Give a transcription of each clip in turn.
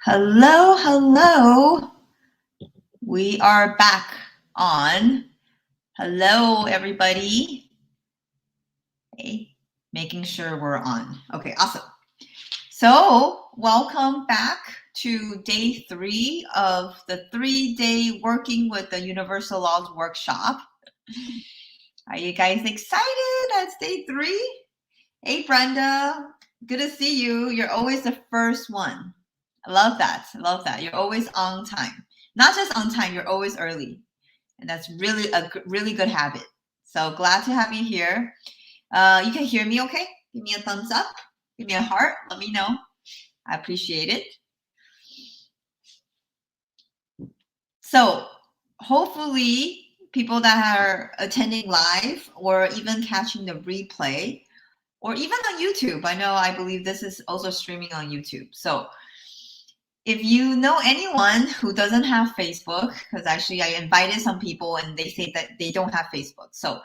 Hello, hello. We are back on. Hello, everybody. Okay, making sure we're on. Okay, awesome. So, welcome back to day 3 of the 3-day Working with the Universal Laws workshop. Are you guys excited? That's day 3. Hey, Brenda. Good to see you. You're always the first one. I love that. I love that. You're always on time. Not just on time, you're always early. And that's really a really good habit. So glad to have you here. You can hear me okay? Give me a thumbs up. Give me a heart. Let me know. I appreciate it. So hopefully people that are attending live or even catching the replay or even on YouTube. I believe this is also streaming on YouTube. So if you know anyone who doesn't have Facebook, because actually I invited some people and they say that they don't have Facebook. So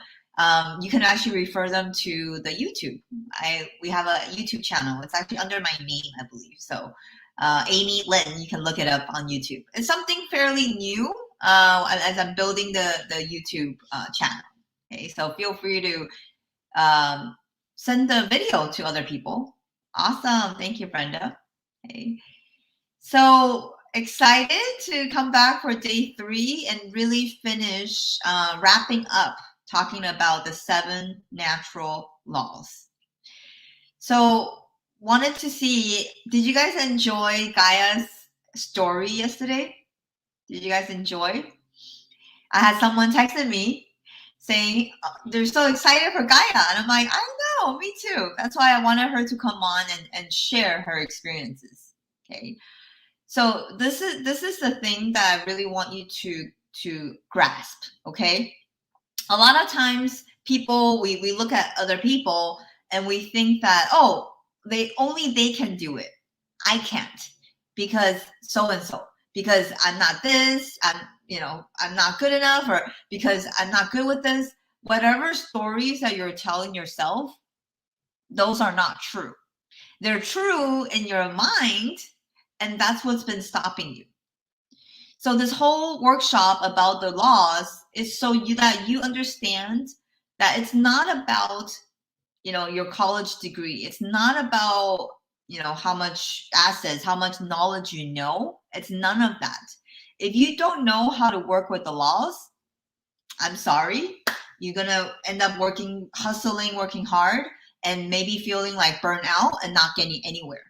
you can actually refer them to the YouTube. We have a YouTube channel. It's actually under my name, I believe. So Amy Lin, you can look it up on YouTube. It's something fairly new as I'm building the YouTube channel. Okay, so feel free to send the video to other people. Awesome. Thank you, Brenda. Okay. So excited to come back for day 3 and really finish wrapping up talking about the 7 natural laws. So wanted to see, did you guys enjoy Gaia's story yesterday? Did you guys enjoy? I had someone texted me saying they're so excited for Gaia. And I'm like, I know, me too. That's why I wanted her to come on and share her experiences. Okay. So this is the thing that I really want you to grasp, okay? A lot of times people, we look at other people and we think that, oh, they can do it. I can't because so and so, because I'm not this, I'm not good enough, or because I'm not good with this. Whatever stories that you're telling yourself, those are not true. They're true in your mind, and that's what's been stopping you. So this whole workshop about the laws is so that you understand that it's not about, your college degree. It's not about, how much assets, how much knowledge you know. It's none of that. If you don't know how to work with the laws, I'm sorry, you're going to end up hustling, working hard, and maybe feeling like burnout and not getting anywhere.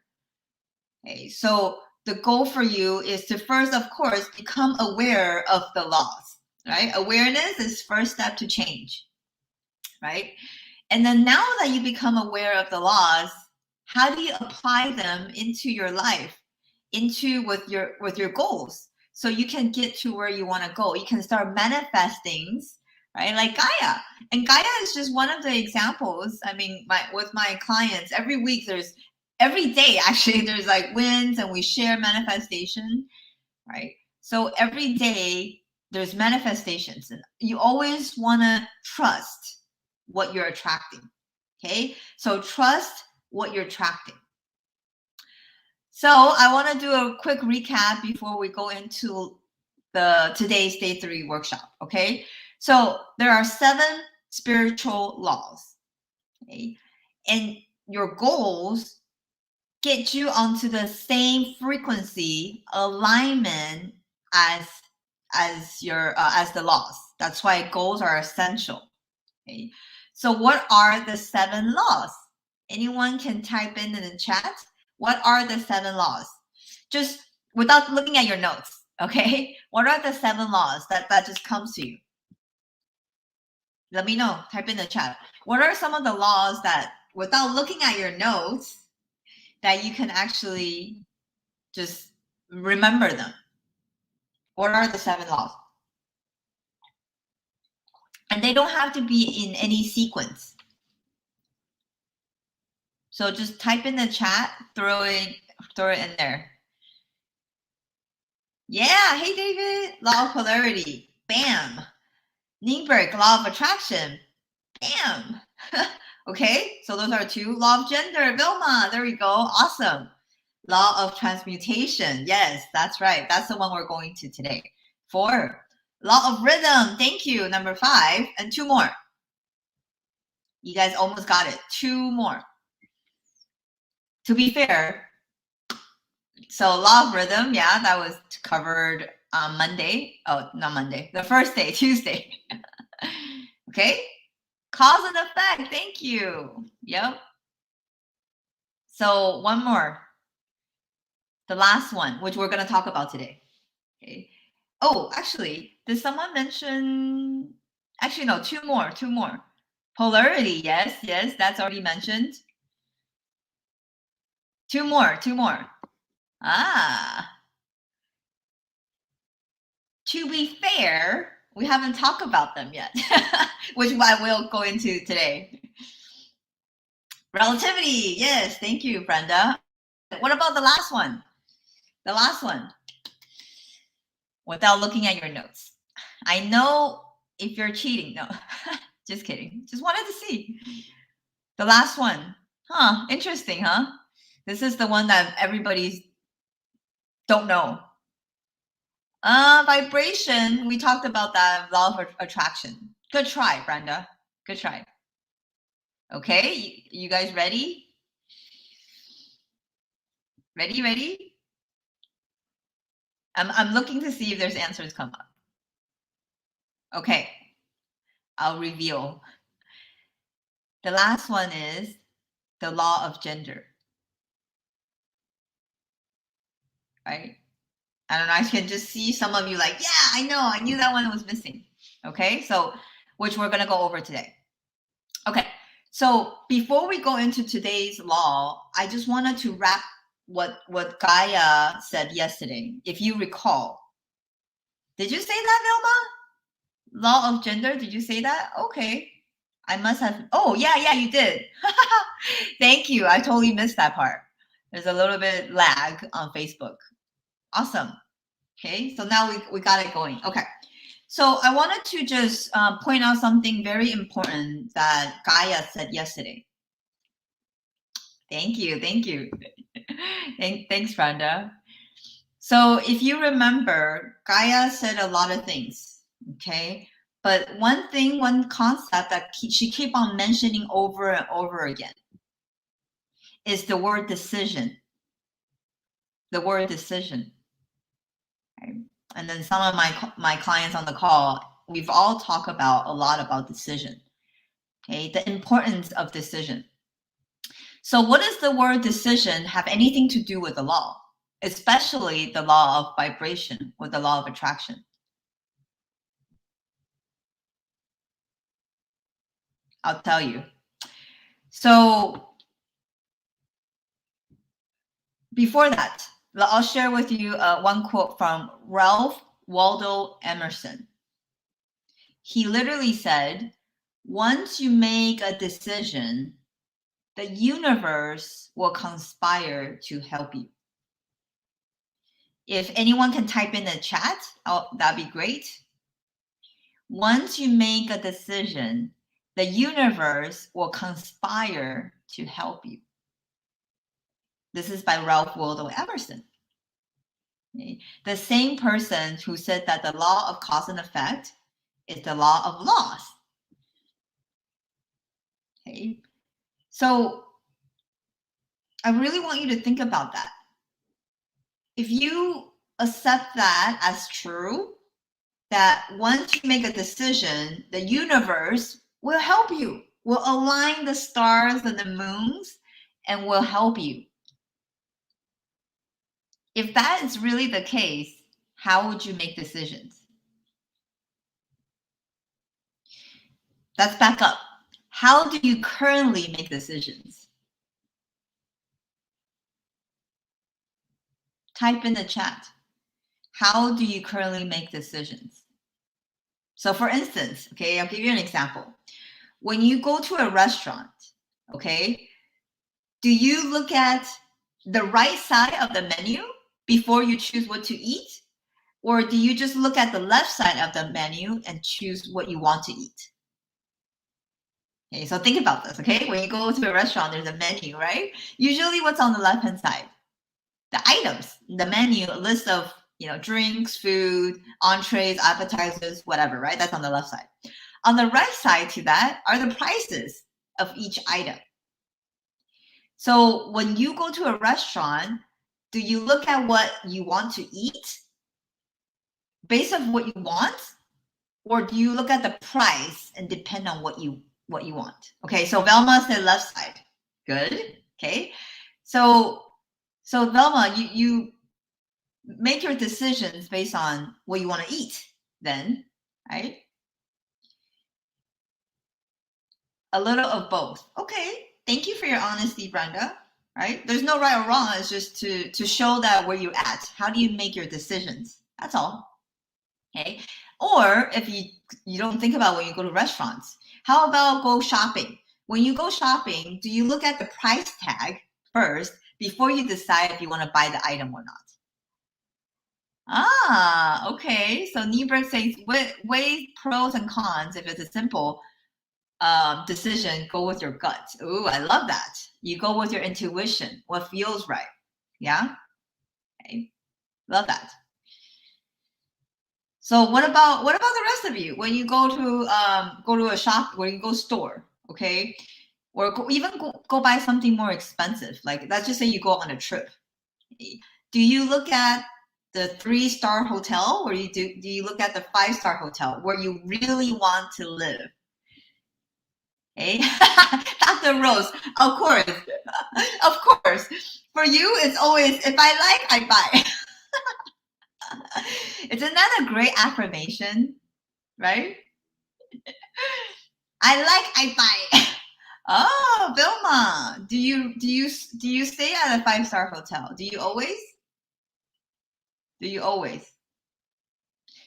Okay, so the goal for you is to first, of course, become aware of the laws, right? Awareness is first step to change, right? And then now that you become aware of the laws, how do you apply them into your life, with your goals, so you can get to where you want to go? You can start manifesting, right? Like Gaia. And Gaia is just one of the examples. I mean, with my clients, every day actually there's like wins, and we share manifestation, right? So every day there's manifestations, and you always want to trust what you're attracting. Okay, so trust what you're attracting. So I want to do a quick recap before we go into today's day 3 workshop. Okay, so there are 7 spiritual laws. Okay, and your goals get you onto the same frequency alignment as the laws. That's why goals are essential. Okay, so what are the 7 laws? Anyone can type in the chat. What are the 7 laws? Just without looking at your notes, okay? What are the 7 laws that just comes to you? Let me know. Type in the chat. What are some of the laws that, without looking at your notes, that you can actually just remember them? What are the 7 laws? And they don't have to be in any sequence. So just type in the chat, throw it in there. Yeah, hey David, Law of Polarity, bam. Nienberg, Law of Attraction, bam. Okay, so those are 2. Law of Gender, Vilma, there we go, awesome. Law of transmutation. Yes, that's right. That's the one we're going to today. 4. Law of rhythm. Thank you. Number 5. And 2 more. You guys almost got it. 2 more. To be fair, so law of rhythm, yeah, that was covered on Monday. Oh, not Monday. The first day, Tuesday. Okay? Cause and effect. Thank you. Yep. So one more. The last one, which we're going to talk about today. Okay. Oh, actually, did someone mention? Actually, no, 2 more. 2 more. Polarity. Yes, yes, that's already mentioned. 2 more. 2 more. Ah. To be fair, we haven't talked about them yet, which I will go into today. Relativity. Yes, thank you, Brenda. What about the last one? The last one. Without looking at your notes. I know if you're cheating. No, just kidding. Just wanted to see. The last one. Huh, interesting, huh? This is the one that everybody's don't know. Vibration. We talked about that law of attraction. Good try, Brenda. Good try. Okay, you guys ready? Ready? I'm looking to see if there's answers come up. Okay, I'll reveal. The last one is the law of gender. Right? I don't know. I can just see some of you like, yeah, I know. I knew that one was missing. Okay, so which we're going to go over today. Okay, so before we go into today's law, I just wanted to wrap what Gaia said yesterday. If you recall, did you say that, Vilma? Law of gender, did you say that? Okay. I must have. Oh, yeah, you did. Thank you. I totally missed that part. There's a little bit lag on Facebook. Awesome. Okay, so now we got it going. Okay, so I wanted to just point out something very important that Gaia said yesterday. Thank you. Thanks, Brenda. So if you remember, Gaia said a lot of things, okay? But one concept that she keep on mentioning over and over again is the word decision. The word decision. Okay? And then some of my clients on the call, we've all talked about a lot about decision. Okay, the importance of decision. So what does the word decision have anything to do with the law, especially the law of vibration or the law of attraction? I'll tell you. So before that, I'll share with you one quote from Ralph Waldo Emerson. He literally said, once you make a decision, the universe will conspire to help you. If anyone can type in the chat, that'd be great. Once you make a decision, the universe will conspire to help you. This is by Ralph Waldo Emerson. Okay. The same person who said that the law of cause and effect is the law of laws. Okay. So I really want you to think about that. If you accept that as true, that once you make a decision, the universe will help you, will align the stars and the moons, and will help you. If that is really the case, how would you make decisions? Let's back up. How do you currently make decisions? Type in the chat. How do you currently make decisions? So for instance, okay, I'll give you an example. When you go to a restaurant, okay, do you look at the right side of the menu before you choose what to eat? Or do you just look at the left side of the menu and choose what you want to eat? Okay, so think about this, okay? When you go to a restaurant, there's a menu, right? Usually what's on the left-hand side? the items, the menu, a list of, drinks, food, entrees, appetizers, whatever, right? That's on the left side. On the right side to that are the prices of each item. So when you go to a restaurant, do you look at what you want to eat based on what you want? Or do you look at the price and depend on what you want? Okay, so Velma said left side. Good. Okay. So Velma, you make your decisions based on what you want to eat then, right? A little of both. Okay. Thank you for your honesty, Brenda. Right? There's no right or wrong. It's just to show that where you're at. How do you make your decisions? That's all. Okay. Or if you don't think about when you go to restaurants, how about go shopping? When you go shopping, do you look at the price tag first before you decide if you want to buy the item or not? Ah, okay. So Nieberg says weigh pros and cons. If it's a simple decision, go with your gut. Ooh, I love that. You go with your intuition, what feels right. Yeah. Okay. Love that. So what about the rest of you? When you go to a shop, when you go store, okay, or even go buy something more expensive. Like let's just say you go on a trip. Do you look at the 3-star hotel, or do you look at the 5-star hotel where you really want to live? Okay, Dr. Rose, of course, of course. For you, it's always if I like, I buy. Isn't that a great affirmation, right? I like, I buy. Oh, Vilma, do you stay at a 5-star hotel? Do you always? Do you always?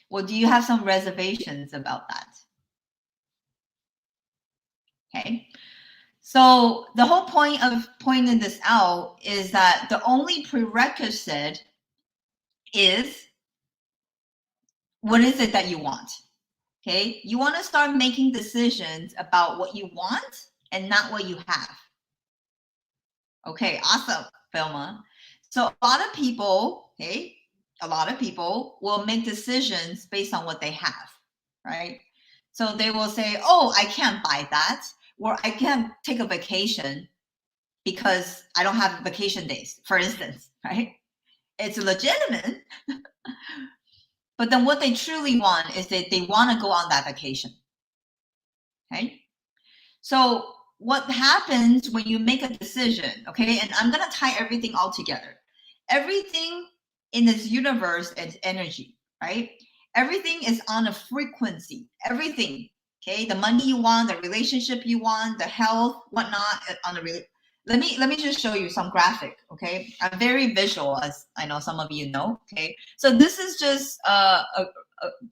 Well, do you have some reservations about that? Okay. So the whole point of pointing this out is that the only prerequisite is what is it that you want? Okay. You want to start making decisions about what you want and not what you have. Okay. Awesome, Vilma. So a lot of people, okay, will make decisions based on what they have, right? So they will say, oh, I can't buy that, or I can't take a vacation because I don't have vacation days, for instance, right? It's legitimate. But then what they truly want is that they want to go on that vacation. Okay. So what happens when you make a decision, okay, and I'm going to tie everything all together. Everything in this universe is energy, right? Everything is on a frequency. Everything, okay? The money you want, the relationship you want, the health, whatnot, on the let me just show you some graphic, okay? I'm very visual, as I know some of you know, okay? So this is just a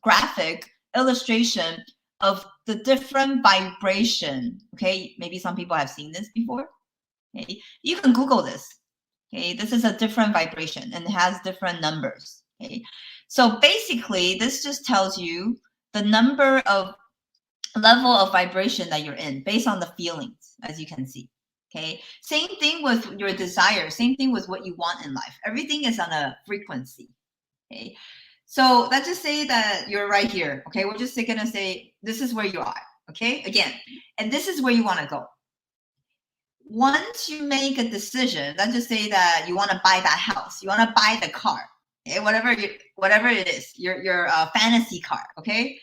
graphic illustration of the different vibration, okay? Maybe some people have seen this before, okay? You can Google this, okay? This is a different vibration and it has different numbers, okay? So basically, this just tells you the number of level of vibration that you're in based on the feelings, as you can see. Okay, same thing with your desire, same thing with what you want in life. Everything is on a frequency. Okay, so let's just say that you're right here. Okay, we're just gonna say this is where you are. Okay, again, and this is where you want to go. Once you make a decision, let's just say that you want to buy that house, you want to buy the car, okay, whatever it is, your fantasy car. Okay,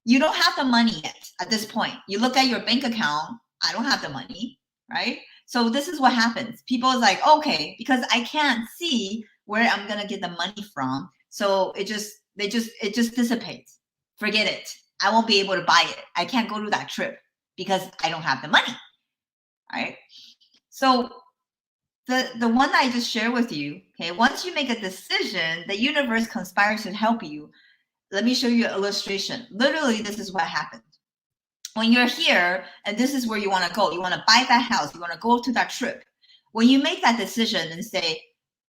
you don't have the money yet at this point. You look at your bank account, I don't have the money, right? So this is what happens. People is like, okay, because I can't see where I'm gonna get the money from, so it just dissipates. Forget it. I won't be able to buy it. I can't go to that trip because I don't have the money. All right. So the one that I just shared with you, okay, once you make a decision, the universe conspires to help you. Let me show you an illustration. Literally, this is what happened. When you're here and this is where you want to go, you want to buy that house, you want to go to that trip. When you make that decision and say,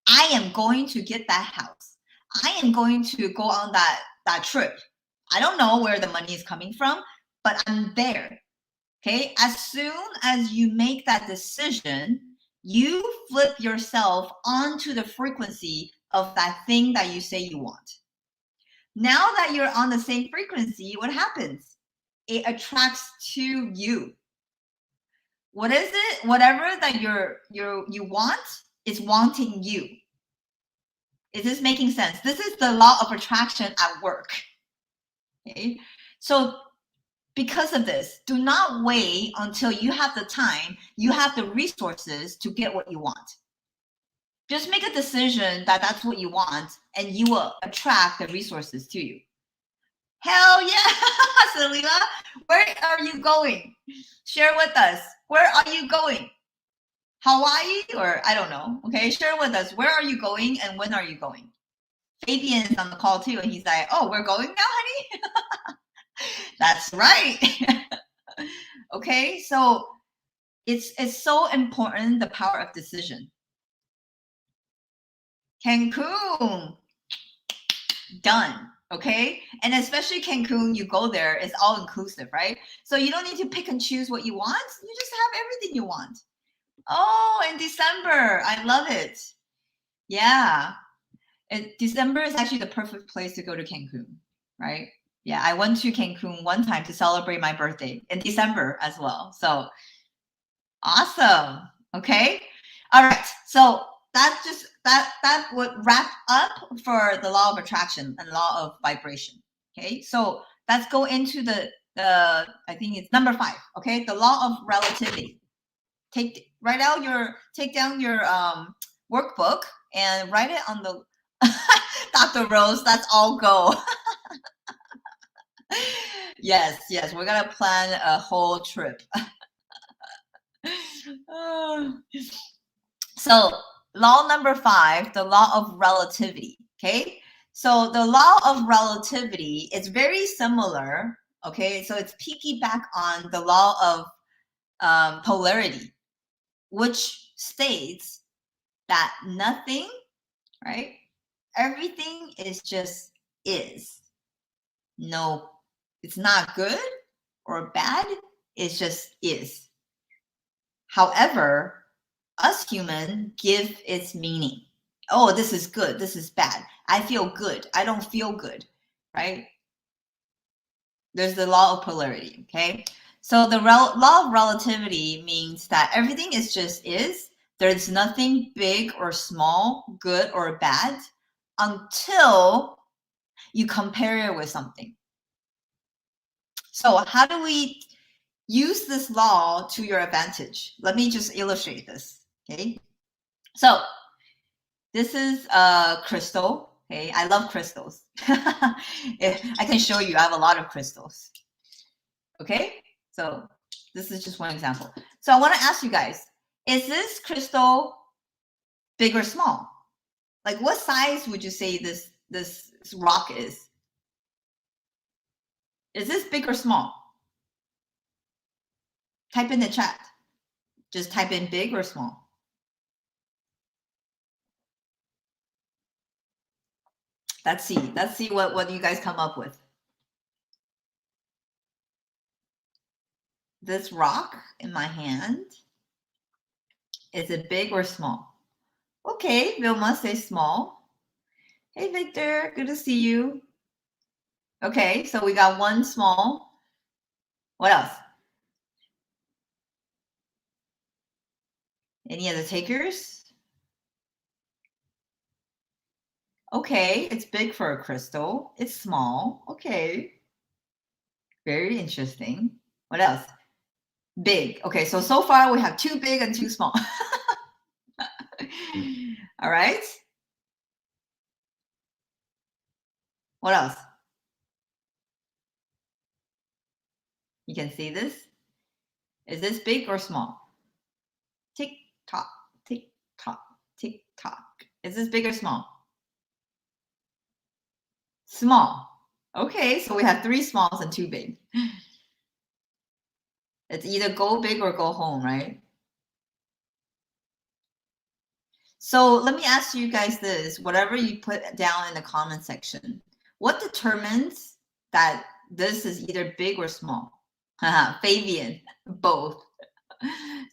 I am going to get that house, I am going to go on that trip. I don't know where the money is coming from, but I'm there. Okay. As soon as you make that decision, you flip yourself onto the frequency of that thing that you say you want. Now that you're on the same frequency, what happens? It attracts to you. What is it? Whatever that you want is wanting you. Is this making sense? This is the law of attraction at work. Okay? So because of this, do not wait until you have the time, you have the resources to get what you want. Just make a decision that that's what you want, and you will attract the resources to you. Hell yeah, Selena, where are you going? Share with us. Where are you going? Hawaii or I don't know. Okay, share with us. Where are you going and when are you going? Fabian is on the call too, and he's like, "Oh, we're going now, honey." That's right. Okay, so it's so important, the power of decision. Cancun, done. Okay, and especially Cancun, you go there, it's all inclusive, right? So you don't need to pick and choose what you want. You just have everything you want. Oh, in December, I love it. Yeah, and December is actually the perfect place to go to Cancun, right? Yeah, I went to Cancun one time to celebrate my birthday in December as well. So awesome. Okay. All right. So that would wrap up for the law of attraction and law of vibration. Okay. So let's go into the I think it's number 5. Okay. The law of relativity. Take down your workbook and write it on the Dr. Rose. Let's all go. Yes, we're gonna plan a whole trip. So law number 5, the law of relativity. Okay, so the law of relativity is very similar. Okay, so it's piggyback on the law of polarity, which states that nothing, right? Everything is just is. No, it's not good or bad. It just is. However, us human give its meaning. Oh, this is good. This is bad. I feel good. I don't feel good, right? There's the law of polarity, okay? So the law of relativity means that everything is just is. There's nothing big or small, good or bad, until you compare it with something. So how do we use this law to your advantage? Let me just illustrate this, okay? So this is a crystal. Okay, I love crystals. I can show you. I have a lot of crystals. Okay, so this is just one example. So I want to ask you guys: is this crystal big or small? Like, what size would you say this rock is? Is this big or small? Type in the chat. Just type in big or small. Let's see. Let's see what you guys come up with. This rock in my hand, is it big or small? Okay, Vilma says small. Hey, Victor, good to see you. Okay, so we got one small. What else? Any other takers? Okay, it's big for a crystal. It's small. Okay. Very interesting. What else? Big. Okay, so far we have 2 big and 2 small. All right. What else? You can see this. Is this big or small? Tick tock, tick tock, tick tock. Is this big or small? Small. Okay, so we have 3 smalls and 2 big. It's either go big or go home, right? So let me ask you guys this, whatever you put down in the comment section, what determines that this is either big or small? Fabian, both.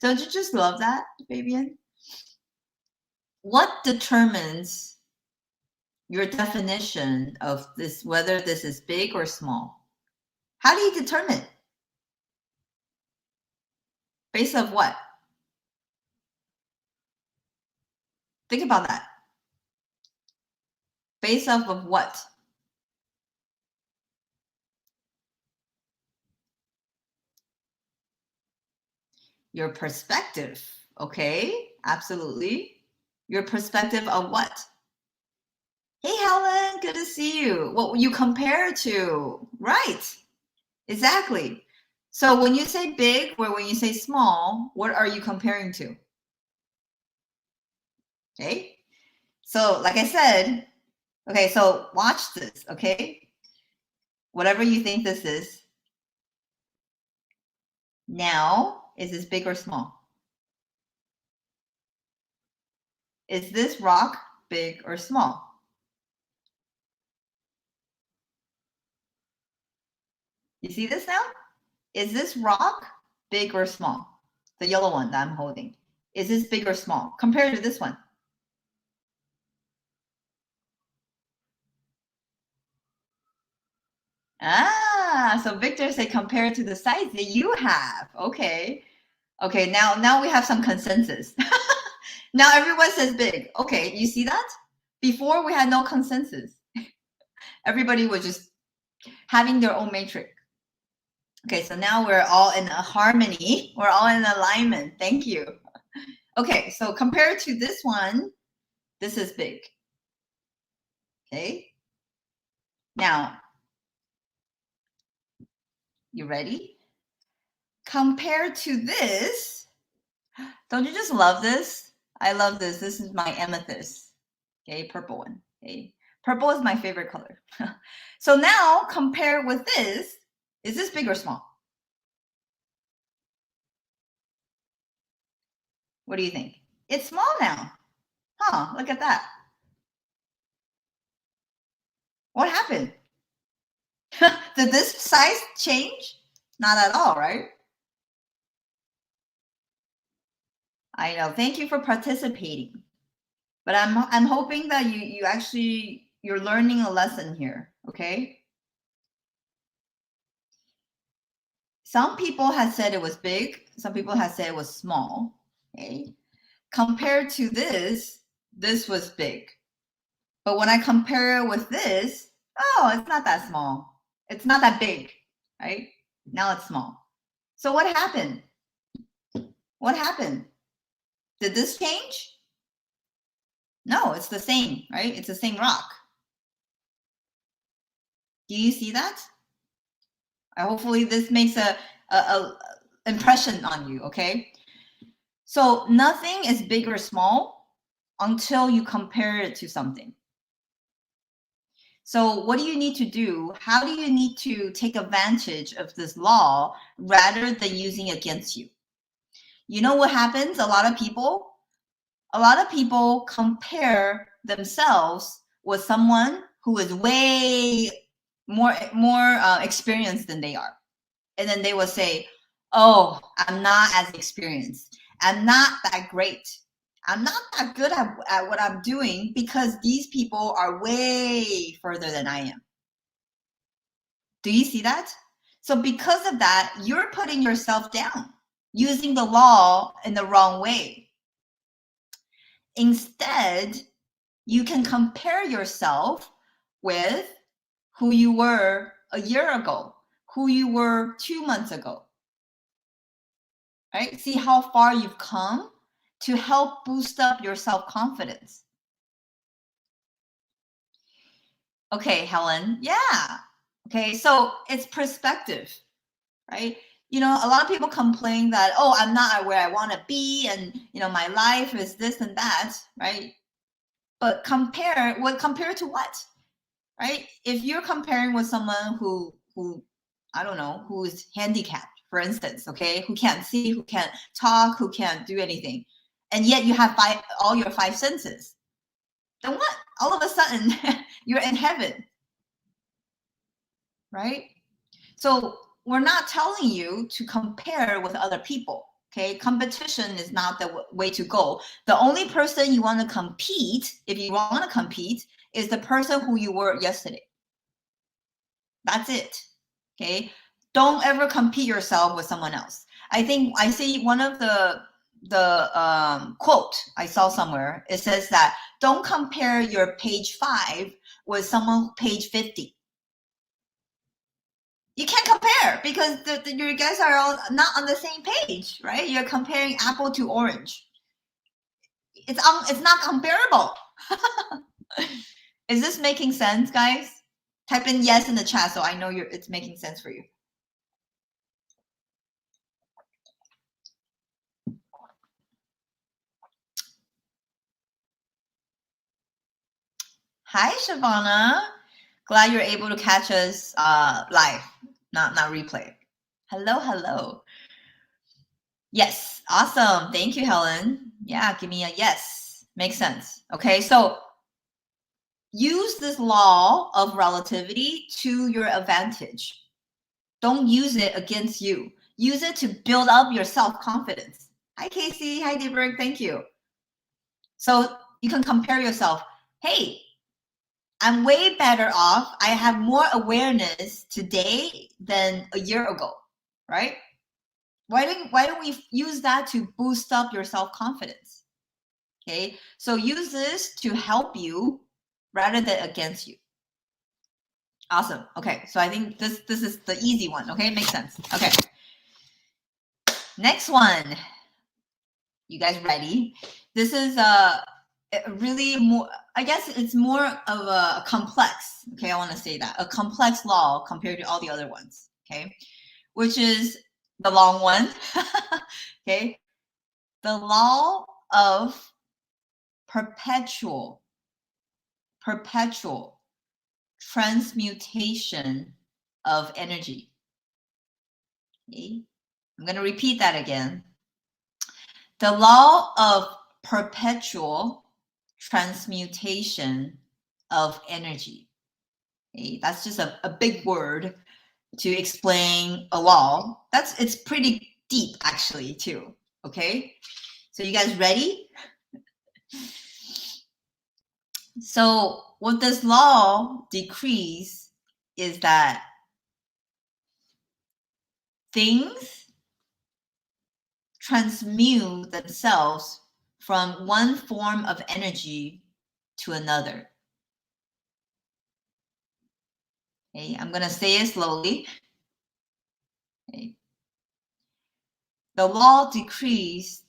Don't you just love that, Fabian? what determines your definition of this, whether this is big or small? How do you determine? Based on what? Think about that. Based off of what? Your perspective. Okay, absolutely. Your perspective of what? Hey, Helen, good to see you. What will you compare to? Right, exactly. So when you say big or when you say small, what are you comparing to? Okay, so like I said, okay, so watch this, okay? Whatever you think this is, now, is this big or small? Is this rock big or small? You see this now? Is this rock big or small? The yellow one that I'm holding. Is this big or small compared to this one? Ah, so Victor said compared to the size that you have. Okay. Okay, now we have some consensus. Now everyone says big. Okay, you see that? Before we had no consensus. Everybody was just having their own matrix. Okay, so now we're all in a harmony. We're all in alignment. Thank you. Okay, so compared to this one, this is big. Okay. Now, you ready? Compared to this, don't you just love this? I love this. This is my amethyst. Okay, purple one. Okay. Purple is my favorite color. So now compare with this. Is this big or small? What do you think? It's small now. Huh, look at that. What happened? Did this size change? Not at all, right? I know. Thank you for participating. But I'm hoping that you actually you're learning a lesson here, okay? Some people have said it was big, some people have said it was small, okay? Compared to this was big. But when I compare it with this, oh, it's not that small. It's not that big, right? Now it's small. So what happened? What happened? Did this change? No, it's the same, right? It's the same rock. Do you see that? Hopefully this makes a impression on you, okay? So nothing is big or small until you compare it to something. So what do you need to do? How do you need to take advantage of this law rather than using it against you? You know what happens? A lot of people compare themselves with someone who is way more experienced than they are. And then they will say, oh, I'm not as experienced. I'm not that great. I'm not that good at what I'm doing because these people are way further than I am. Do you see that? So because of that, you're putting yourself down, using the law in the wrong way. Instead, you can compare yourself with who you were a year ago, who you were 2 months ago. Right? See how far you've come to help boost up your self-confidence. Okay, Helen. Yeah. Okay, so it's perspective, right? You know, a lot of people complain that, oh, I'm not where I want to be, and you know, my life is this and that, right? But compare to what? Right? If you're comparing with someone who I don't know, who is handicapped, for instance, okay, who can't see, who can't talk, who can't do anything, and yet you have all your five senses, then what? All of a sudden, you're in heaven, right? So we're not telling you to compare with other people. Okay, competition is not the way to go. The only person you want to compete, if you want to compete, is the person who you were yesterday. That's it. Okay, don't ever compete yourself with someone else. I think I see one of the quote I saw somewhere. It says that don't compare your page 5 with someone page 50. You can't compare because you guys are all not on the same page, right? You're comparing apple to orange. It's not comparable. Is this making sense, guys? Type in yes in the chat so I know it's making sense for you. Hi, Shavana. Glad you're able to catch us live, not replay. Hello, hello. Yes, awesome. Thank you, Helen. Yeah, give me a yes. Makes sense. Okay, so use this law of relativity to your advantage. Don't use it against you. Use it to build up your self-confidence. Hi, Casey. Hi, Deeberg. Thank you. So you can compare yourself. Hey, I'm way better off. I have more awareness today than a year ago, right? Why don't we use that to boost up your self-confidence? Okay, so use this to help you rather than against you. Awesome. Okay, so I think this is the easy one. Okay, makes sense. Okay, next one. You guys ready? This is really more, I guess it's more of a complex, okay, I want to say that, a complex law compared to all the other ones, okay, which is the long one, okay, the law of perpetual transmutation of energy. Okay? I'm going to repeat that again. The law of perpetual transmutation of energy. Okay? That's just a big word to explain a law. It's pretty deep actually too. Okay, so you guys ready? So what this law decrees is that things transmute themselves from one form of energy to another. Okay, I'm going to say it slowly. Okay. The law decrees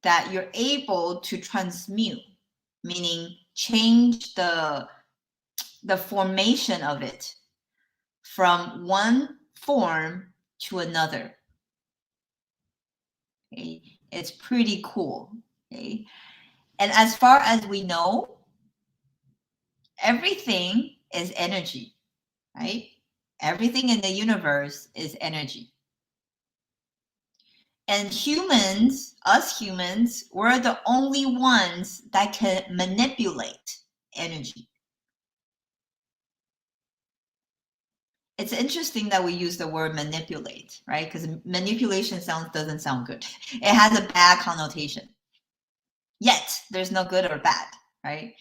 that you're able to transmute, meaning change the formation of it from one form to another. Okay, it's pretty cool. Okay, and as far as we know, everything is energy, right? Everything in the universe is energy. And humans, us humans, we're the only ones that can manipulate energy. It's interesting that we use the word manipulate, right? Because manipulation doesn't sound good. It has a bad connotation. Yet, there's no good or bad, right?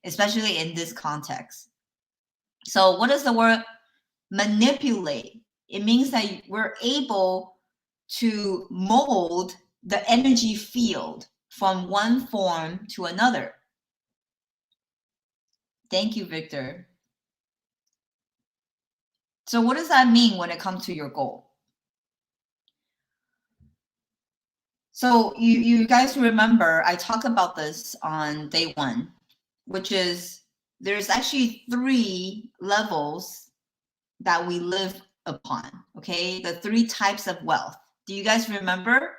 Especially in this context. So what does the word manipulate? It means that we're able to mold the energy field from one form to another. Thank you, Victor. So what does that mean when it comes to your goal? So you guys remember I talked about this on day 1, which is there's actually 3 levels that we live upon, okay? The 3 types of wealth. Do you guys remember?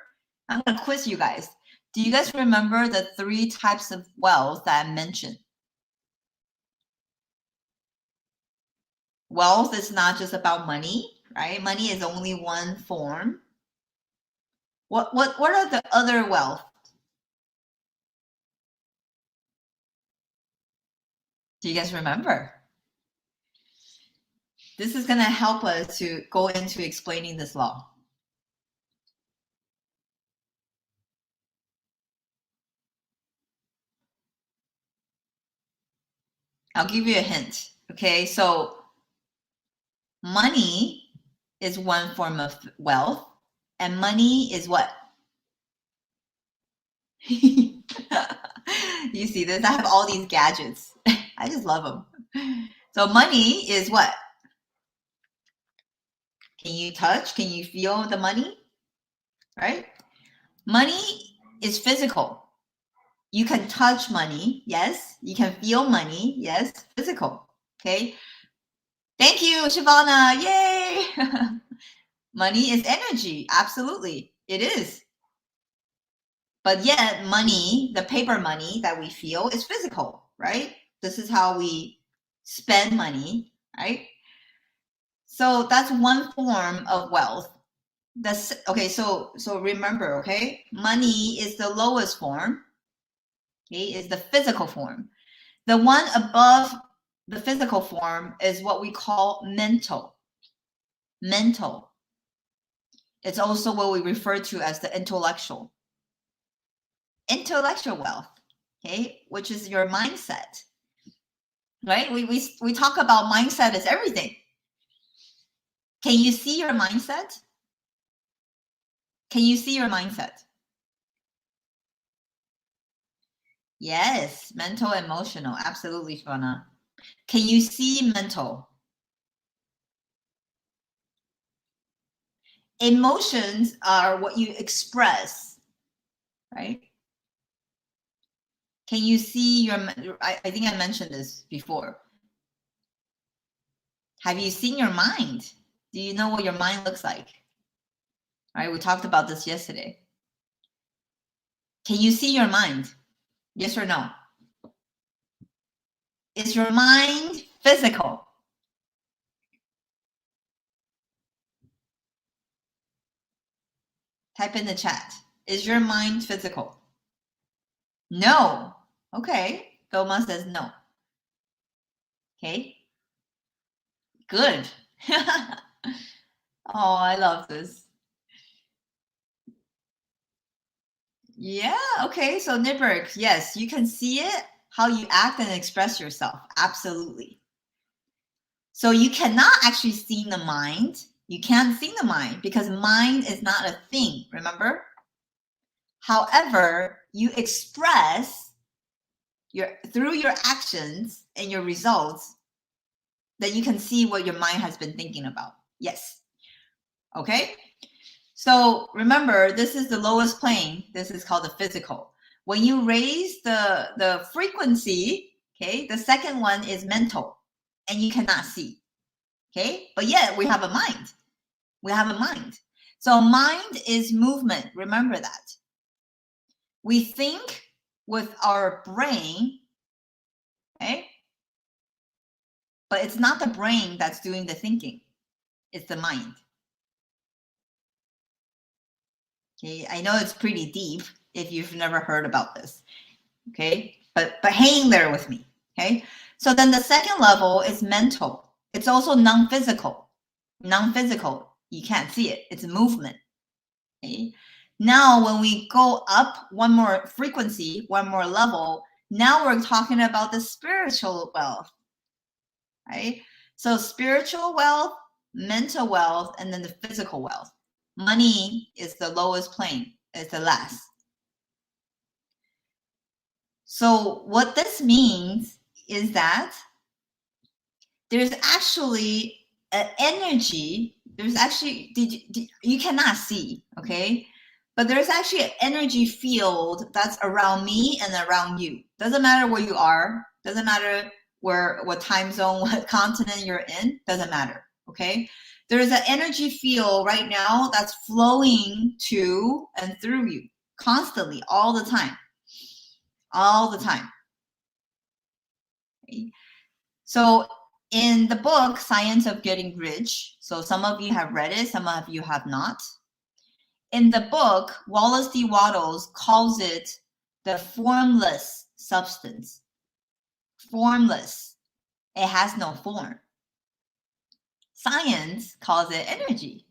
I'm gonna quiz you guys. Do you guys remember the 3 types of wealth that I mentioned? Wealth is not just about money, right? Money is only one form. What are the other wealth? Do you guys remember? This is going to help us to go into explaining this law. I'll give you a hint. Okay, so money is one form of wealth, and money is what? You see this? I have all these gadgets. I just love them. So money is what? Can you touch? Can you feel the money? Right? Money is physical. You can touch money. Yes. You can feel money. Yes. Physical. Okay. Thank you, Shavana. Yay. Money is energy. Absolutely. It is. But yet money, the paper money that we feel is physical, right? This is how we spend money, right? So that's one form of wealth. Okay, so remember, okay? Money is the lowest form, okay? Is the physical form. The one above the physical form is what we call mental. Mental. It's also what we refer to as the intellectual. Intellectual wealth, okay? Which is your mindset. Right? We talk about mindset as everything. Can you see your mindset? Can you see your mindset? Yes, mental, emotional. Absolutely, Shwana. Can you see mental? Emotions are what you express, right? Can you see your, I think I mentioned this before. Have you seen your mind? Do you know what your mind looks like? All right, we talked about this yesterday. Can you see your mind? Yes or no? Is your mind physical? Type in the chat. Is your mind physical? No. Okay. Thelma says no. Okay. Good. Oh, I love this. Yeah. Okay. So Nibberg, yes, you can see it, how you act and express yourself. Absolutely. So you cannot actually see the mind. You can't see the mind because mind is not a thing, remember? However, you express through your actions and your results that you can see what your mind has been thinking about. Yes. Okay. So remember, this is the lowest plane. This is called the physical. When you raise the frequency, okay, the second one is mental, and you cannot see. Okay, but yet we have a mind. We have a mind. So mind is movement. Remember that. We think with our brain, okay, but it's not the brain that's doing the thinking. It's the mind. Okay, I know it's pretty deep if you've never heard about this. Okay, but hang there with me. Okay, so then the second level is mental. It's also non-physical. Non-physical, you can't see it. It's movement. Okay, now when we go up one more frequency, one more level, now we're talking about the spiritual wealth. Right? So spiritual wealth, mental wealth, and then the physical wealth. Money is the lowest plane. It's the last. So what this means is that there's actually an energy. There's actually, you cannot see, okay? But there's actually an energy field that's around me and around you. Doesn't matter where you are. Doesn't matter what time zone, what continent you're in. Doesn't matter, okay? There's an energy field right now that's flowing to and through you constantly, all the time. All the time. Okay? So in the book, Science of Getting Rich, so some of you have read it, some of you have not. In the book, Wallace D. Wattles calls it the formless substance. Formless. It has no form. Science calls it energy,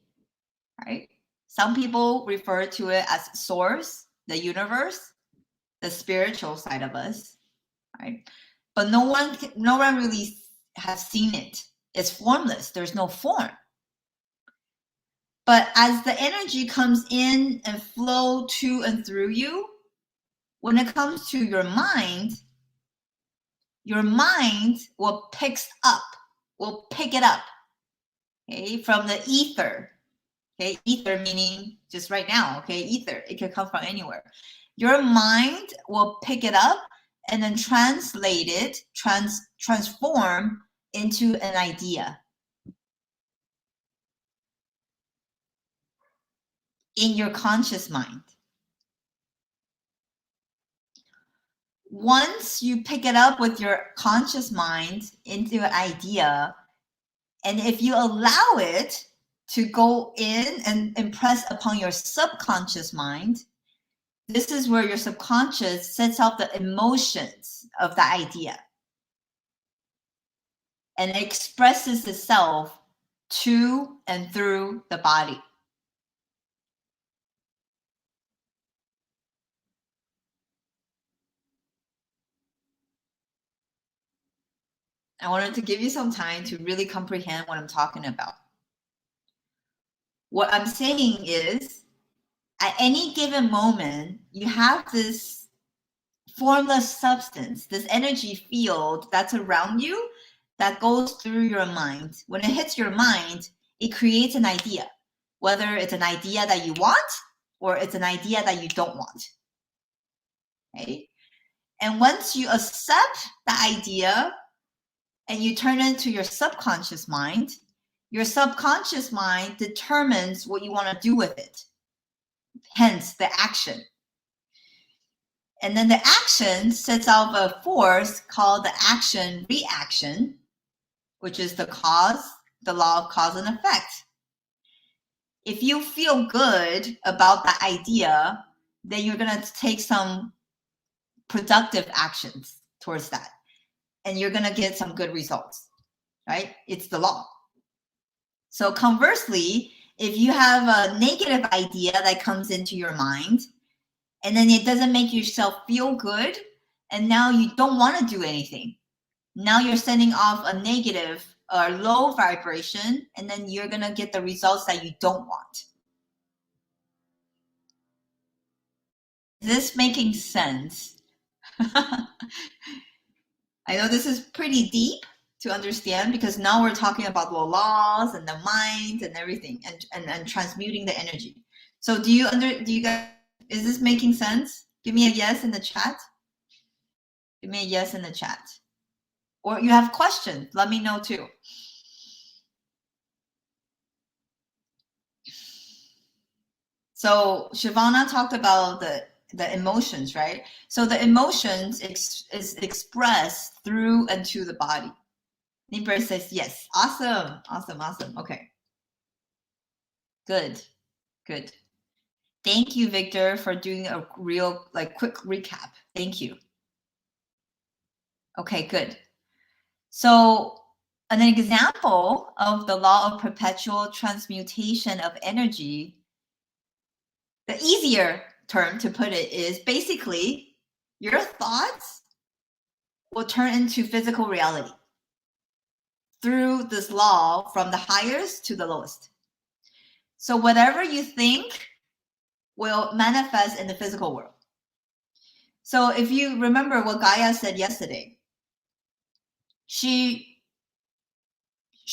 right? Some people refer to it as source, the universe, the spiritual side of us, right? but no one really has seen it. It's formless. There's no form. But as the energy comes in and flow to and through you, when it comes to your mind will pick it up, okay, from the ether. Okay, ether meaning just right now, okay, ether. It can come from anywhere. Your mind will pick it up and then translate it, transform into an idea in your conscious mind. Once you pick it up with your conscious mind into an idea, and if you allow it to go in and impress upon your subconscious mind, this is where your subconscious sets out the emotions of the idea and it expresses itself to and through the body. I wanted to give you some time to really comprehend what I'm talking about. What I'm saying is, at any given moment, you have this formless substance, this energy field that's around you that goes through your mind. When it hits your mind, it creates an idea, whether it's an idea that you want or it's an idea that you don't want. Okay? And once you accept the idea and you turn it into your subconscious mind determines what you want to do with it. Hence the action. And then the action sets off a force called the action-reaction, which is the law of cause and effect. If you feel good about the idea, then you're going to take some productive actions towards that. And you're going to get some good results, right? It's the law. So conversely, if you have a negative idea that comes into your mind, and then it doesn't make yourself feel good, and now you don't want to do anything. Now you're sending off a negative or low vibration, and then you're going to get the results that you don't want. Is this making sense? I know this is pretty deep to understand because now we're talking about the laws and the mind and everything and transmuting the energy. So do you guys, is this making sense? Give me a yes in the chat. Give me a yes in the chat. Or you have questions, let me know too. So Shivana talked about the emotions, right? So the emotions is expressed through and to the body. Nibra says yes. Awesome. Okay. Good. Thank you, Victor, for doing a real quick recap. Thank you. Okay, good. So an example of the law of perpetual transmutation of energy, the easier term to put it is basically your thoughts will turn into physical reality through this law from the highest to the lowest. So whatever you think will manifest in the physical world. So if you remember what Gaia said yesterday, she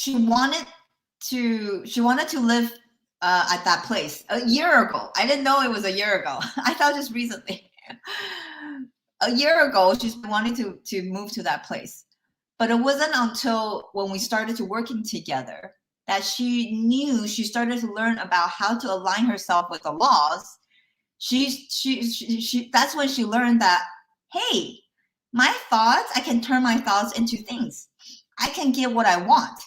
wanted to live at that place a year ago. I didn't know it was a year ago. I thought just recently. A year ago, she wanted to move to that place. But it wasn't until when we started to working together that she started to learn about how to align herself with the laws. That's when she learned that, hey, my thoughts, I can turn my thoughts into things. I can get what I want,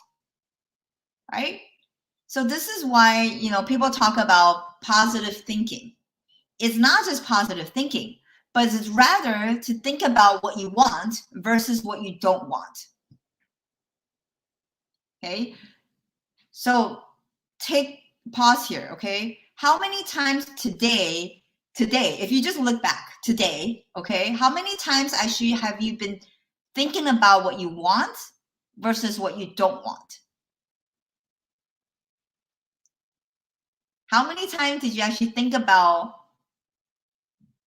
right? So this is why, people talk about positive thinking. It's not just positive thinking, but it's rather to think about what you want versus what you don't want. Okay, so pause here. Okay, how many times today, if you just look back today, okay, how many times actually have you been thinking about what you want versus what you don't want? How many times did you actually think about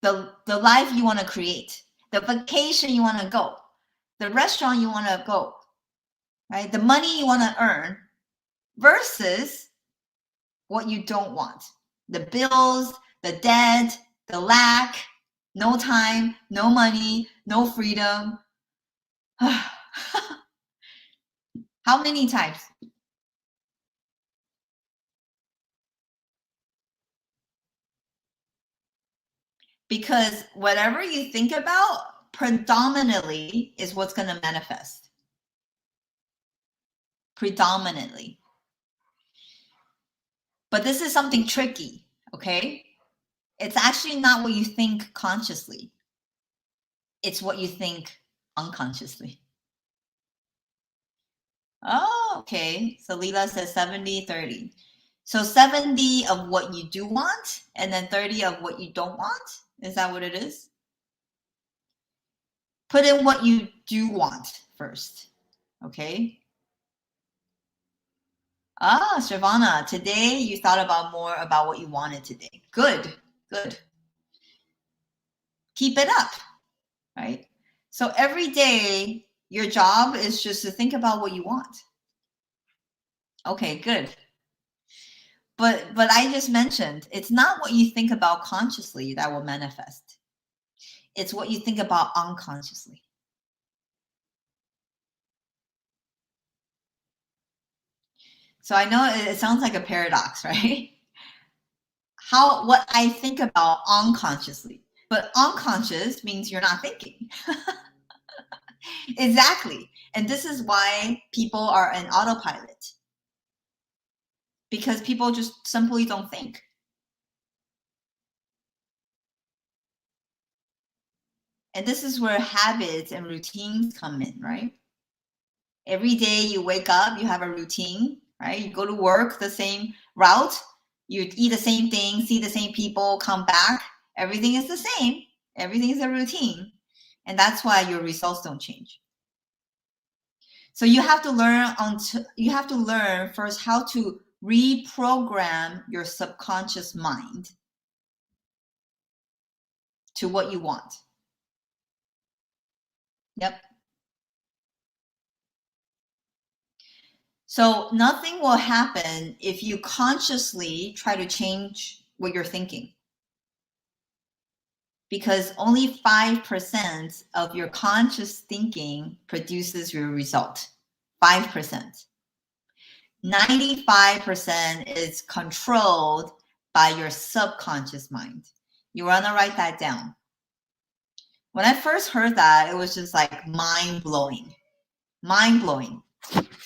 the life you want to create, the vacation you want to go, the restaurant you want to go, right? The money you want to earn versus what you don't want. The bills, the debt, the lack, no time, no money, no freedom. How many times? Because whatever you think about predominantly is what's going to manifest. Predominantly. But this is something tricky, okay? It's actually not what you think consciously. It's what you think unconsciously. Oh, okay. So Leela says 70-30. So 70 of what you do want and then 30 of what you don't want. Is that what it is? Put in what you do want first. Okay. Ah, Shavana, today you thought about more about what you wanted today. Good, good. Keep it up, right? So every day, your job is just to think about what you want. Okay, good. But I just mentioned, it's not what you think about consciously that will manifest. It's what you think about unconsciously. So I know it sounds like a paradox, right? What I think about unconsciously, but unconscious means you're not thinking. Exactly. And this is why people are in autopilot. Because people just simply don't think. And this is where habits and routines come in, right? Every day you wake up, you have a routine, right? You go to work the same route, you eat the same thing, see the same people, come back. Everything is the same. Everything is a routine. And that's why your results don't change. So you have to learn first how to reprogram your subconscious mind to what you want. Yep. So nothing will happen if you consciously try to change what you're thinking. Because only 5% of your conscious thinking produces your result. 5%. 95% is controlled by your subconscious mind. You want to write that down. When I first heard that, it was just like mind-blowing. Mind-blowing.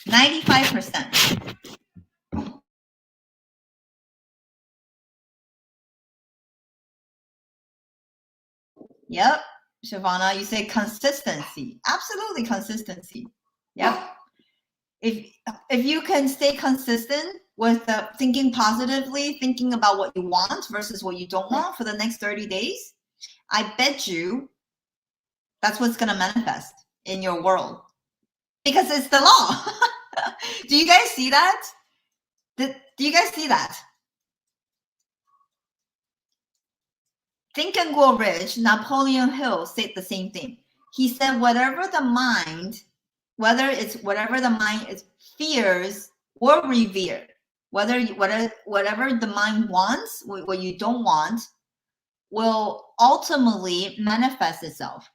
95%. Yep. Shavana, you say consistency. Absolutely consistency. Yep. If you can stay consistent with thinking positively, thinking about what you want versus what you don't want for the next 30 days, I bet you that's what's going to manifest in your world. Because it's the law. Do you guys see that? Do you guys see that? Think and Grow Rich, Napoleon Hill said the same thing. He said, whatever the mind is fears or revere, whatever the mind wants, what you don't want, will ultimately manifest itself.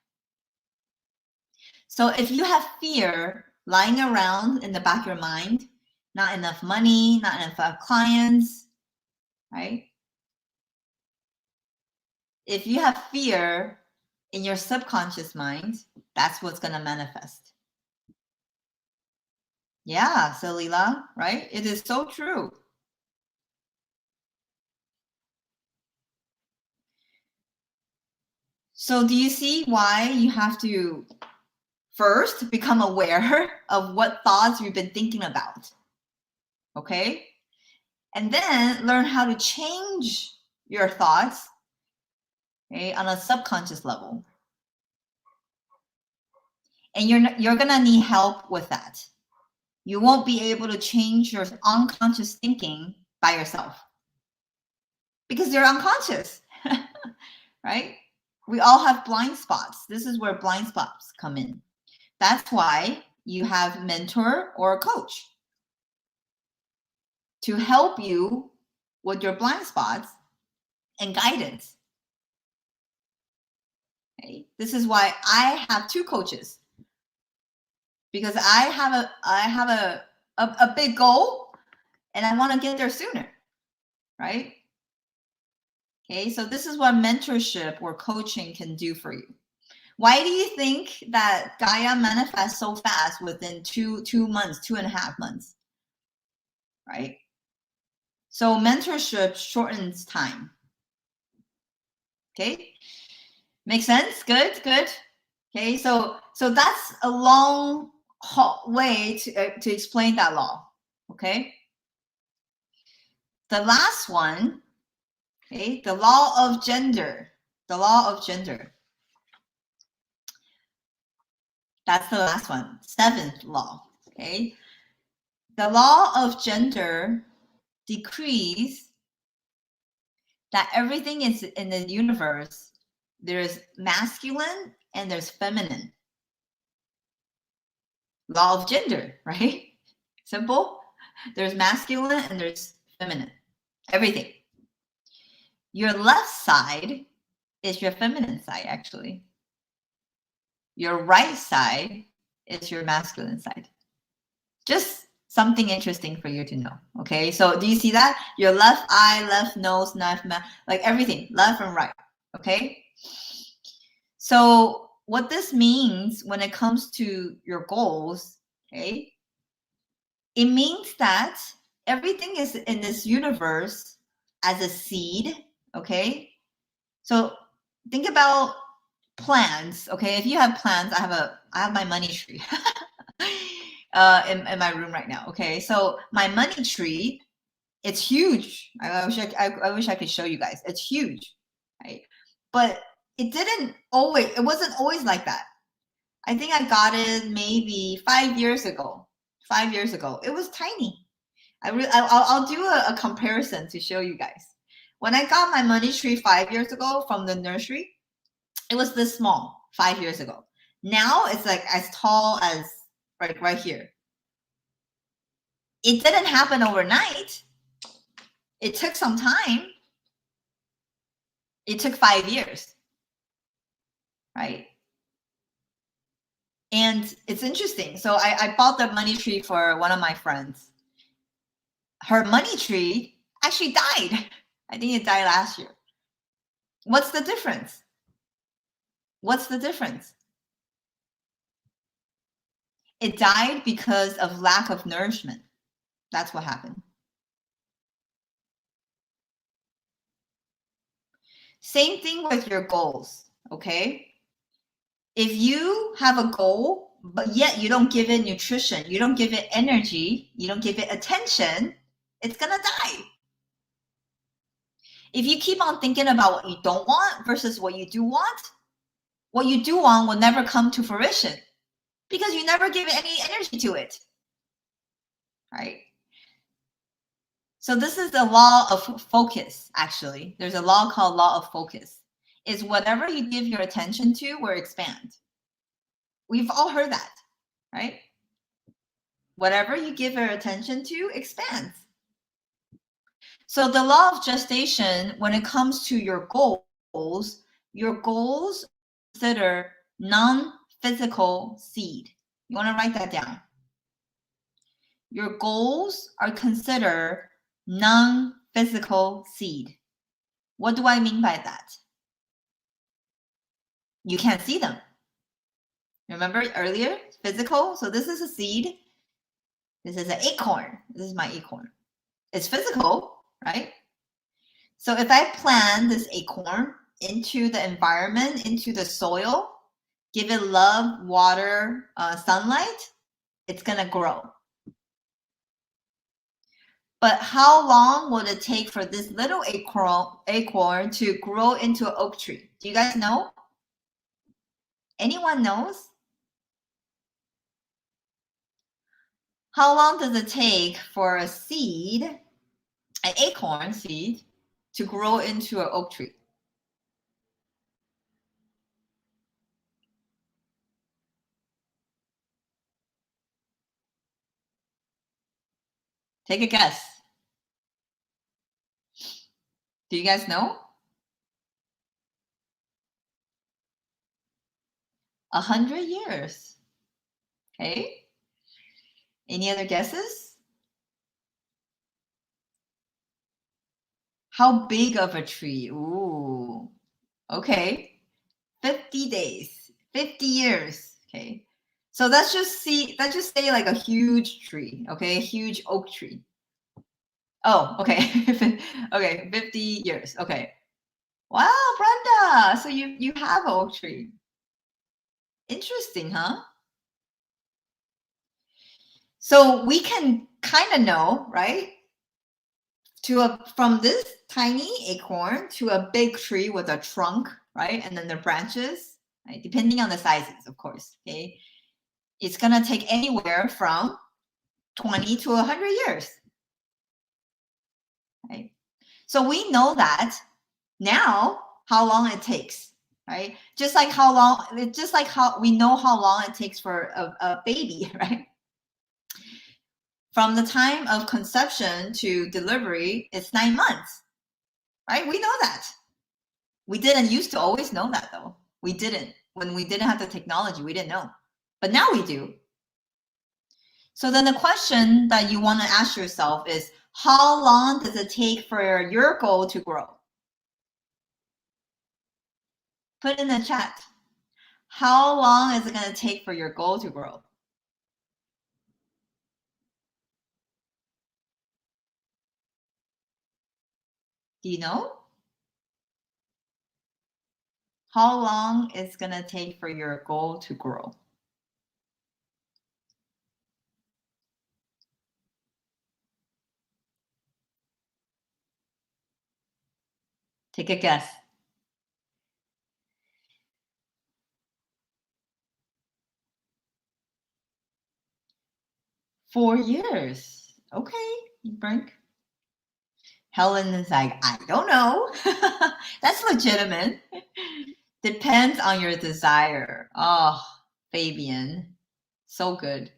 So if you have fear lying around in the back of your mind, not enough money, not enough clients, right? If you have fear in your subconscious mind, that's what's going to manifest. Yeah, Salila, right? It is so true. So do you see why you have to first become aware of what thoughts you've been thinking about? Okay? And then learn how to change your thoughts, okay, on a subconscious level. And you're gonna need help with that. You won't be able to change your unconscious thinking by yourself because you're unconscious, right? We all have blind spots. This is where blind spots come in. That's why you have a mentor or a coach to help you with your blind spots and guidance. Okay? This is why I have 2 coaches, because I have a big goal and I want to get there sooner, right? Okay, so this is what mentorship or coaching can do for you. Why do you think that Gaia manifests so fast within two months, 2.5 months, right? So mentorship shortens time. Okay, makes sense. Good. Okay, so that's a long way to explain that law. Okay, the last one. Okay, the law of gender. The law of gender. That's the last one. 7th law. Okay, the law of gender decrees that everything is in the universe. There's masculine and there's feminine. Law of gender, right? Simple. There's masculine and there's feminine. Everything. Your left side is your feminine side, actually. Your right side is your masculine side. Just something interesting for you to know. Okay, so do you see that? Your left eye, left nose, left mouth, like everything, left and right. Okay, so what this means when it comes to your goals, okay, it means that everything is in this universe as a seed. Okay, so think about plants. Okay, if you have plants, I have my money tree in my room right now. Okay, so my money tree, it's huge. I wish I could show you guys. It's huge, right? But it wasn't always like that. I think I got it maybe 5 years ago. 5 years ago, it was tiny. I'll do a comparison to show you guys. When I got my money tree 5 years ago from the nursery, it was this small 5 years ago. Now it's like as tall as right here. It didn't happen overnight. It took some time. It took 5 years, right? And it's interesting. So I bought the money tree for one of my friends. Her money tree actually died. I think it died last year. What's the difference? What's the difference? It died because of lack of nourishment. That's what happened. Same thing with your goals, okay? If you have a goal, but yet you don't give it nutrition, you don't give it energy, you don't give it attention, it's gonna die. If you keep on thinking about what you don't want versus what you do want, what you do want will never come to fruition because you never give any energy to it, right? So this is the law of focus, actually. There's a law called law of focus. Is whatever you give your attention to will expand. We've all heard that, right? Whatever you give your attention to expands. So the law of gestation, when it comes to your goals consider non-physical seed. You want to write that down. Your goals are considered non-physical seed. What do I mean by that? You can't see them. Remember earlier, physical? So this is a seed. This is an acorn. This is my acorn. It's physical, right? So if I plant this acorn into the environment, into the soil, give it love, water, sunlight, it's going to grow. But how long will it take for this little acorn to grow into an oak tree? Do you guys know? Anyone knows? How long does it take for a seed, an acorn seed, to grow into an oak tree? Take a guess. Do you guys know? 100 years. Okay. Any other guesses? How big of a tree? Ooh. Okay. 50 days. 50 years. Okay. So let's just say like a huge tree. Okay. A huge oak tree. Oh, okay. Okay. 50 years. Okay. Wow, Brenda. So you have an oak tree. Interesting, huh? So we can kind of know, right? From this tiny acorn to a big tree with a trunk, right? And then the branches, right? Depending on the sizes, of course. Okay. It's gonna take anywhere from 20 to 100 years. Right. So we know that now how long it takes, right? Just like how we know how long it takes for a baby, right? From the time of conception to delivery, it's 9 months, right? We know that. We didn't used to always know that though. We didn't. When we didn't have the technology, we didn't know. But now we do. So then the question that you want to ask yourself is, how long does it take for your goal to grow? Put in the chat. How long is it going to take for your goal to grow? Do you know? How long is it going to take for your goal to grow? Take a guess. 4 years. Okay, Brink. Helen is like, I don't know. That's legitimate. Depends on your desire. Oh, Fabian. So good.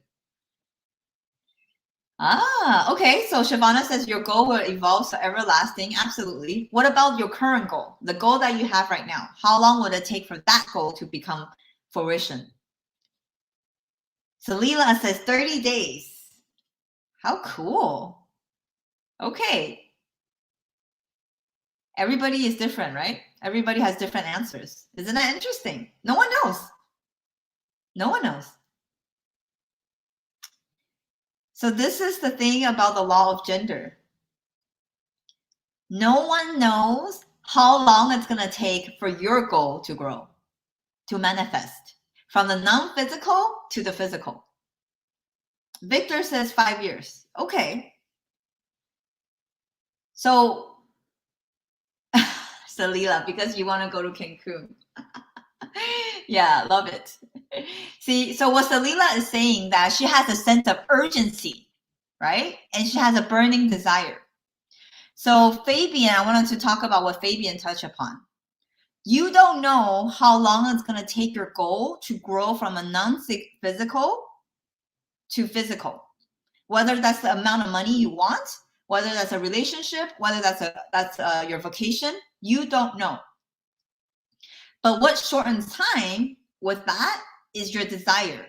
Ah, okay. So Shavana says your goal will evolve so everlasting. Absolutely. What about your current goal? The goal that you have right now. How long would it take for that goal to become fruition? So Leela says 30 days. How cool. Okay. Everybody is different, right? Everybody has different answers. Isn't that interesting? No one knows. No one knows. So this is the thing about the law of gender. No one knows how long it's going to take for your goal to grow, to manifest from the non-physical to the physical. Victor says 5 years. Okay. So, Salila, because you want to go to Cancun. Yeah, love it. See, so what Salila is saying that she has a sense of urgency, right? And she has a burning desire. So Fabian, I wanted to talk about what Fabian touched upon. You don't know how long it's going to take your goal to grow from a non-physical to physical. Whether that's the amount of money you want, whether that's a relationship, whether that's your vocation, you don't know. But what shortens time with that is your desire.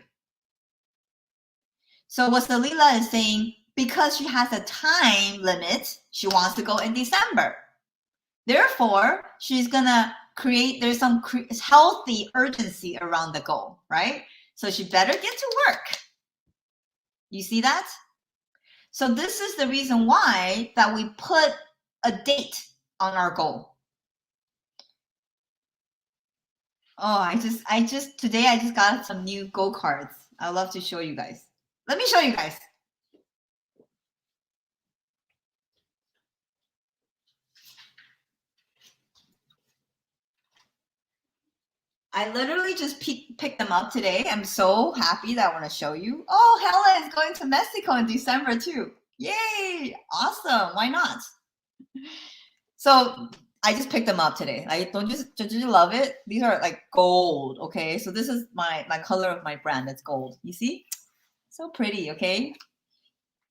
So what Salila is saying, because she has a time limit, she wants to go in December. Therefore, she's gonna there's some healthy urgency around the goal, right? So she better get to work. You see that? So this is the reason why that we put a date on our goal. Oh, today I just got some new goal cards. I'd love to show you guys. Let me show you guys. I literally just picked them up today. I'm so happy that I want to show you. Oh, Helen is going to Mexico in December too. Yay! Awesome. Why not? So I just picked them up today. Like, don't you love it? These are like gold. Okay, so this is my color of my brand. That's gold. You see? So pretty. Okay.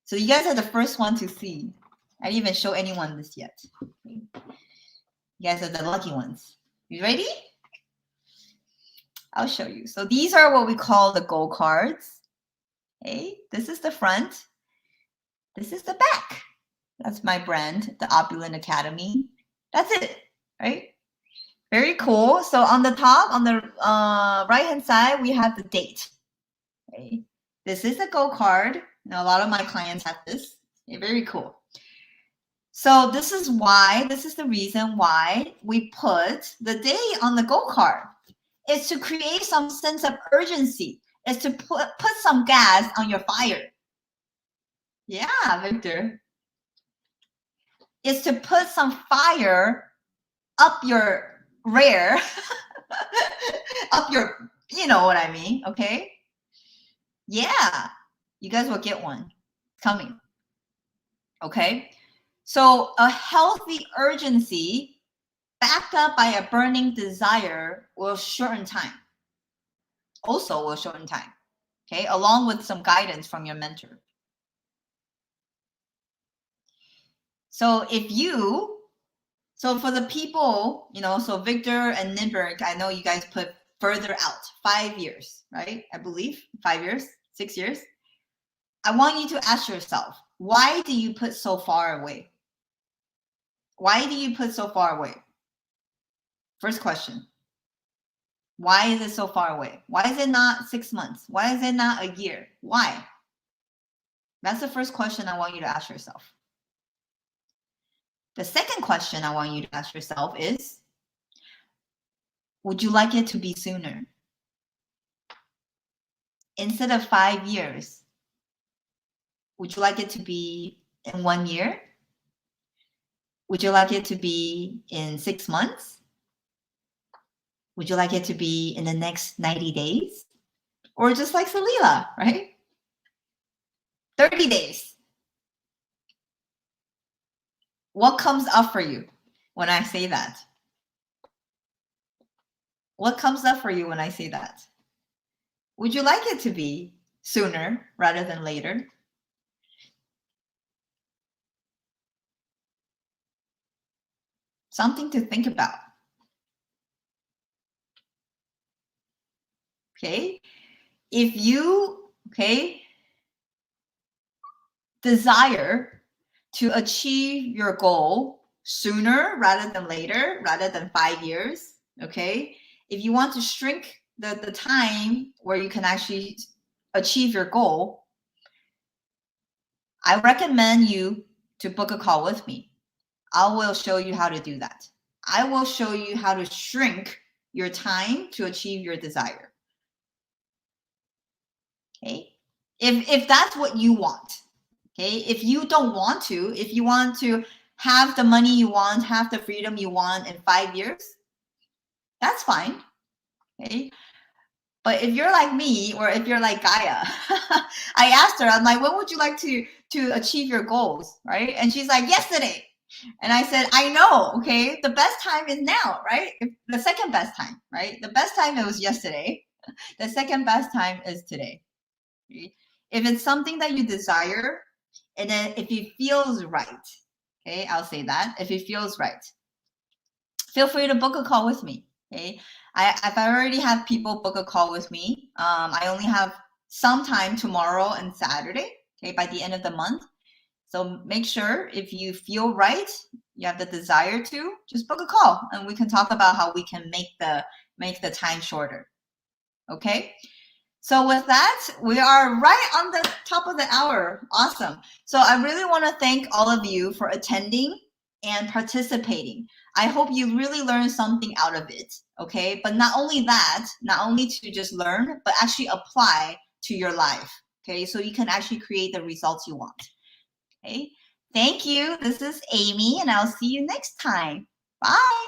So you guys are the first one to see. I didn't even show anyone this yet. You guys are the lucky ones. You ready? I'll show you. So these are what we call the gold cards. Okay, this is the front. This is the back. That's my brand, the Opulent Academy. That's it, right? Very cool. So on the top, on the right-hand side, we have the date. Okay, this is a gold card. Now, a lot of my clients have this. Okay, very cool. So this is the reason why we put the date on the gold card. It's to create some sense of urgency. It's to put some gas on your fire. Yeah, Victor. It's to put some fire up your rear, up your, you know what I mean, okay? Yeah, you guys will get one. It's coming. Okay? So a healthy urgency backed up by a burning desire will shorten time. Also will shorten time. Okay, along with some guidance from your mentor. So so for the people, so Victor and Nimberg, I know you guys put further out, 5 years, right? I believe 5 years, 6 years. I want you to ask yourself, why do you put so far away? Why do you put so far away? First question. Why is it so far away? Why is it not 6 months? Why is it not a year? Why? That's the first question I want you to ask yourself. The second question I want you to ask yourself is, would you like it to be sooner? Instead of 5 years, would you like it to be in 1 year? Would you like it to be in 6 months? Would you like it to be in the next 90 days? Or just like Salila, right? 30 days. What comes up for you when I say that? What comes up for you when I say that? Would you like it to be sooner rather than later? Something to think about. Okay? If you, desire to achieve your goal sooner rather than later, rather than 5 years, okay? If you want to shrink the time where you can actually achieve your goal, I recommend you to book a call with me. I will show you how to do that. I will show you how to shrink your time to achieve your desire. Okay? If that's what you want. Okay? If you don't want to, if you want to have the money you want, have the freedom you want in 5 years, that's fine. Okay? But if you're like me, or if you're like Gaia, I asked her, I'm like, when would you like to achieve your goals, right? And she's like, yesterday. And I said, I know, okay? The best time is now, right? The second best time, right? The best time it was yesterday. The second best time is today. If it's something that you desire, and then if it feels right, okay, I'll say that. If it feels right, feel free to book a call with me, okay? If I already have people book a call with me, I only have some time tomorrow and Saturday, okay, by the end of the month. So make sure if you feel right, you have the desire to, just book a call and we can talk about how we can make the time shorter, okay? So with that, we are right on the top of the hour. Awesome. So I really want to thank all of you for attending and participating. I hope you really learned something out of it, okay? But not only that, not only to just learn, but actually apply to your life, okay? So you can actually create the results you want, okay? Thank you. This is Amy, and I'll see you next time. Bye.